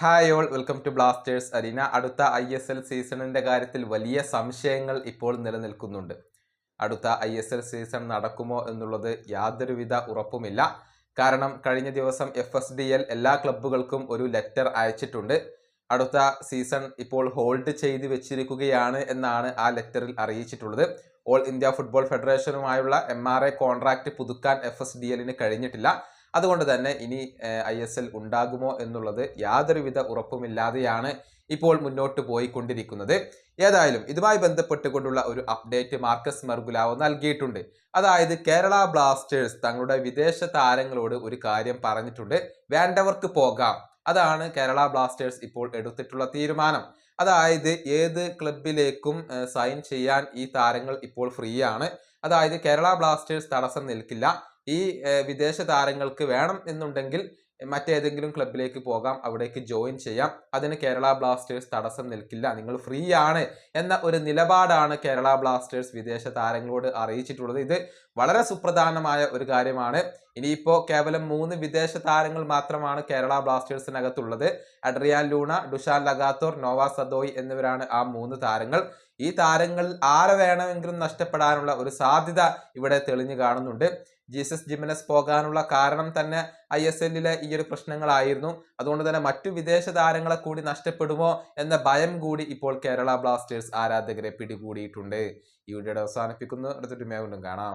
Hi all welcome to Blasters arena. അടുത്ത ISL സീസണിന്റെ കാര്യത്തിൽ വലിയ സംശയങ്ങൾ ഇപ്പോൾ നിലനിൽക്കുന്നുണ്ട്. അടുത്ത ISL സീസൺ നടക്കുമോ എന്നുള്ളത് യാതൊരുവിധ ഉറപ്പുമില്ല. കാരണം കഴിഞ്ഞ ദിവസം FSDL എല്ലാ ക്ലബ്ബുകൾക്കും ഒരു ലെറ്റർ അയച്ചിട്ടുണ്ട്. അടുത്ത സീസൺ ഇപ്പോൾ ഹോൾഡ് ചെയ്ത് വെച്ചിരിക്കുകയാണ് എന്നാണ് ആ ലെറ്ററിൽ അറിയിച്ചിട്ടുള്ളത്. ഓൾ ഇന്ത്യ ഫുട്ബോൾ ഫെഡറേഷനുമായുള്ള MRA കോൺട്രാക്ട് പുതുക്കാൻ FSDLന് കഴിഞ്ഞിട്ടില്ല. അതുകൊണ്ട് തന്നെ ഇനി ISL ഉണ്ടാകുമോ എന്നുള്ളത് യാതൊരുവിധ ഉറപ്പുമില്ലാതെയാണ് ഇപ്പോൾ മുന്നോട്ട് പോയിക്കൊണ്ടിരിക്കുന്നത്. ഏതായാലും ഇതുമായി ബന്ധപ്പെട്ടുകൊണ്ടുള്ള ഒരു അപ്ഡേറ്റ് മാർക്കസ് മെർഗുലാവോ നൽകിയിട്ടുണ്ട്. അതായത് കേരള ബ്ലാസ്റ്റേഴ്സ് തങ്ങളുടെ വിദേശ താരങ്ങളോട് ഒരു കാര്യം പറഞ്ഞിട്ടുണ്ട്. വേണ്ടവർക്ക് പോകാം. അതാണ് കേരള ബ്ലാസ്റ്റേഴ്സ് ഇപ്പോൾ എടുത്തിട്ടുള്ള തീരുമാനം. അതായത് ഏത് ക്ലബിലേക്കും സൈൻ ചെയ്യാൻ ഈ താരങ്ങൾ ഇപ്പോൾ ഫ്രീ ആണ്. അതായത് കേരള ബ്ലാസ്റ്റേഴ്സ് തടസ്സം നിൽക്കില്ല. ഈ വിദേശ താരങ്ങൾക്ക് വേണം എന്നുണ്ടെങ്കിൽ മറ്റേതെങ്കിലും ക്ലബിലേക്ക് പോകാം, അവിടേക്ക് ജോയിൻ ചെയ്യാം. അതിന് കേരള ബ്ലാസ്റ്റേഴ്സ് തടസ്സം നിൽക്കില്ല, നിങ്ങൾ ഫ്രീ ആണ് എന്ന ഒരു നിലപാടാണ് കേരള ബ്ലാസ്റ്റേഴ്സ് വിദേശ താരങ്ങളോട് അറിയിച്ചിട്ടുള്ളത്. ഇത് വളരെ സുപ്രധാനമായ ഒരു കാര്യമാണ്. ഇനിയിപ്പോൾ കേവലം 3 വിദേശ താരങ്ങൾ മാത്രമാണ് കേരള ബ്ലാസ്റ്റേഴ്സിനകത്തുള്ളത്. Adrian Luna, Dusan Lagator, Noah Sadaoui എന്നിവരാണ് ആ 3 താരങ്ങൾ. ഈ താരങ്ങൾ ആരെ വേണമെങ്കിലും നഷ്ടപ്പെടാനുള്ള ഒരു സാധ്യത ഇവിടെ തെളിഞ്ഞു കാണുന്നുണ്ട്. ജീസസ് ജിമനസ് പോകാനുള്ള കാരണം തന്നെ ISLലെ ഈ ഒരു പ്രശ്നങ്ങളായിരുന്നു. അതുകൊണ്ട് തന്നെ മറ്റു വിദേശ താരങ്ങളെ കൂടി നഷ്ടപ്പെടുമോ എന്ന ഭയം കൂടി ഇപ്പോൾ കേരള ബ്ലാസ്റ്റേഴ്സ് ആരാധകരെ പിടികൂടിയിട്ടുണ്ട്. ഈ വീഡിയോയുടെ അവസാനിപ്പിക്കുന്നു. അടുത്തൊരു വീണ്ടും കാണാം.